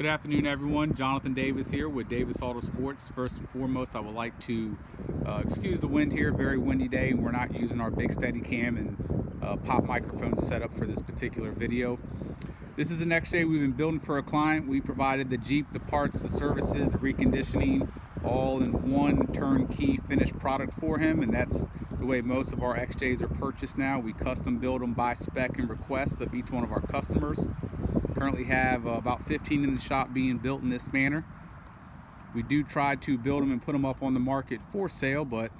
Good afternoon, everyone. Jonathan Davis here with Davis AutoSports. First and foremost, I would like to excuse the wind here. Very windy day. We're not using our big Steadicam and pop microphone setup for this particular video. This is the next day we've been building for a client. We provided the Jeep, the parts, the services, the reconditioning, all in one turnkey finished product for him, and that's the way most of our XJs are purchased now. We custom build them by spec and request of each one of our customers. Currently have about 15 in the shop being built in this manner. We do try to build them and put them up on the market for sale, but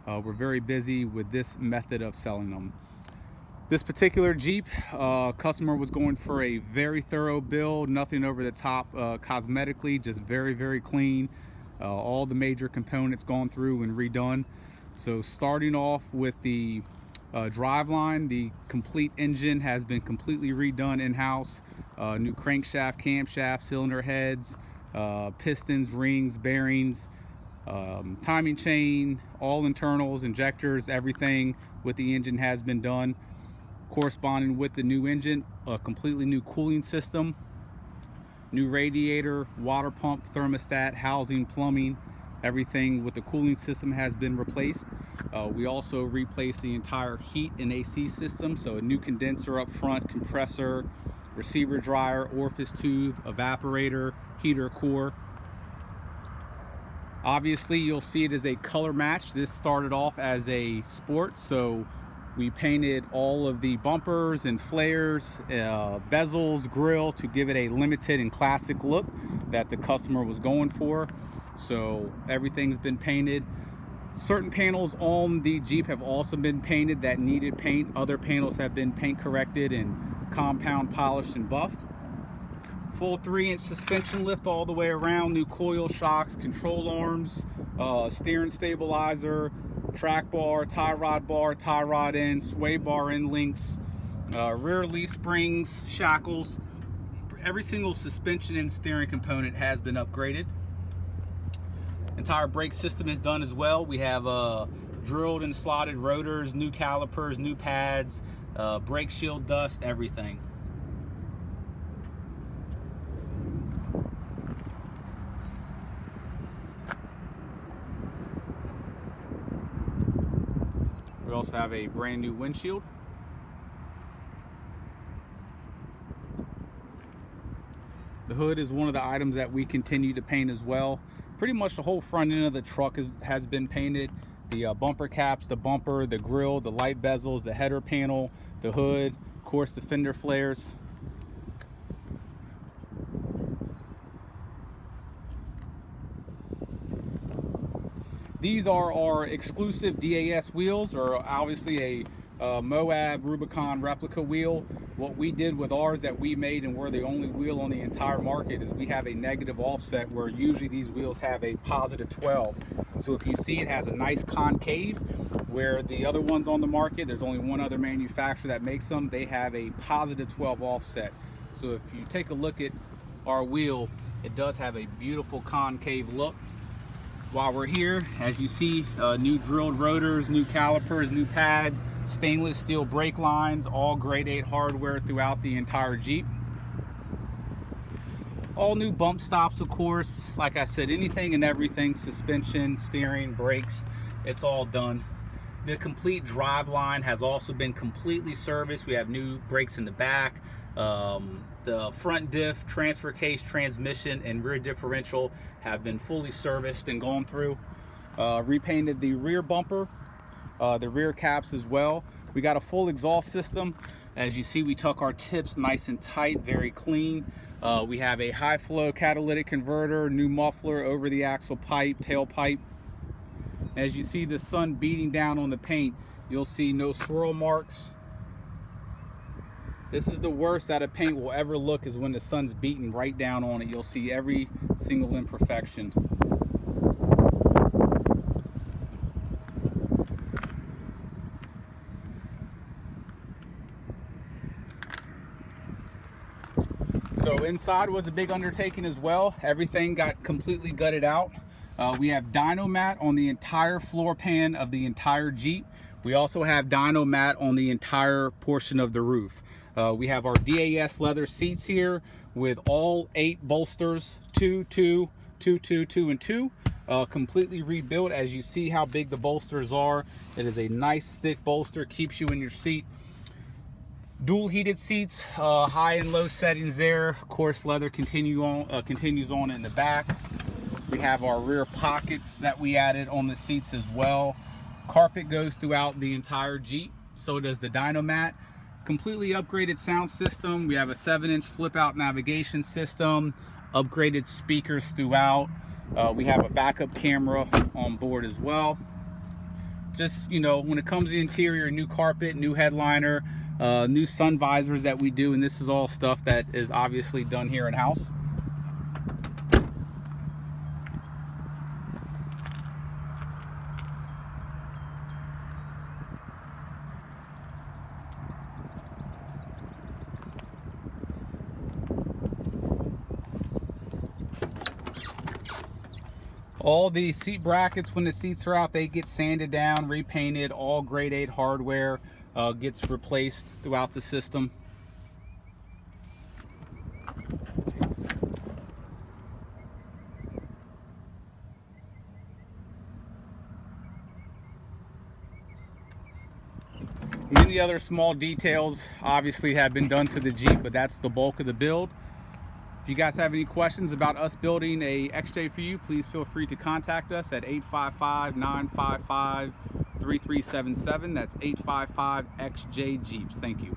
we're very busy with this method of selling them. This particular Jeep, customer was going for a very thorough build, nothing over the top cosmetically, just very clean. All the major components gone through and redone. So starting off with the driveline, the complete engine has been completely redone in-house. New crankshaft, camshaft, cylinder heads, pistons, rings, bearings, timing chain, all internals, injectors, everything with the engine has been done. Corresponding with the new engine, a completely new cooling system, new radiator, water pump, thermostat, housing, plumbing, everything with the cooling system has been replaced. We also replaced the entire heat and AC system, so a new condenser up front, compressor, receiver dryer, orifice tube, evaporator, heater core. Obviously you'll see it as a color match. This started off as a sport, so we painted all of the bumpers and flares, bezels, grille to give it a limited and classic look that the customer was going for. So everything's been painted. Certain panels on the Jeep have also been painted that needed paint. Other panels have been paint corrected and compound polished and buffed. Full 3-inch suspension lift all the way around, new coil shocks, control arms, steering stabilizer, track bar, tie rod end, sway bar end links, rear leaf springs, shackles. Every single suspension and steering component has been upgraded. Entire brake system is done as well. We have drilled and slotted rotors, new calipers, new pads, brake shield dust, everything. We also have a brand new windshield. The hood is one of the items that we continue to paint as well. Pretty much the whole front end of the truck has been painted. The bumper caps, the bumper, the grille, the light bezels, the header panel, the hood, of course the fender flares. These are our exclusive DAS wheels, or obviously a Moab Rubicon replica wheel. What we did with ours that we made, and we're the only wheel on the entire market, is we have a negative offset where usually these wheels have a positive 12. So if you see, it has a nice concave, where the other ones on the market, there's only one other manufacturer that makes them, they have a positive 12 offset. So if you take a look at our wheel, it does have a beautiful concave look. While we're here, as you see, new drilled rotors, new calipers, new pads, stainless steel brake lines, all grade 8 hardware throughout the entire Jeep. All new bump stops, of course. Like I said, anything and everything, suspension, steering, brakes, it's all done. The complete drive line has also been completely serviced. We have new brakes in the back. The front diff, transfer case, transmission, and rear differential have been fully serviced and gone through. Repainted the rear bumper, the rear caps as well. We got a full exhaust system. As you see, we tuck our tips nice and tight, very clean. We have a high flow catalytic converter, new muffler, over the axle pipe, tailpipe. As you see the sun beating down on the paint, you'll see no swirl marks. This is the worst that a paint will ever look, is when the sun's beating right down on it. You'll see every single imperfection. So inside was a big undertaking as well. Everything got completely gutted out. We have dyno mat on the entire floor pan of the entire Jeep. We also have dyno mat on the entire portion of the roof. We have our DAS leather seats here with all 8 bolsters, 2, 2, 2, 2, 2, and 2. Completely rebuilt. As you see how big the bolsters are, it is a nice thick bolster, keeps you in your seat. Dual heated seats, high and low settings there. Of course, leather continues on in the back. We have our rear pockets that we added on the seats as well. Carpet goes throughout the entire Jeep, so does the Dynomat. Completely upgraded sound system. We have a 7-inch flip out navigation system, upgraded speakers throughout. We have a backup camera on board as well. Just, you know, when it comes to the interior, new carpet, new headliner, new sun visors that we do, and this is all stuff that is obviously done here in-house. All the seat brackets, when the seats are out, they get sanded down, repainted. All grade 8 hardware gets replaced throughout the system. Many other small details obviously have been done to the Jeep, but that's the bulk of the build. If you guys have any questions about us building a XJ for you, please feel free to contact us at 855-955-3377. That's 855-XJ Jeeps. Thank you.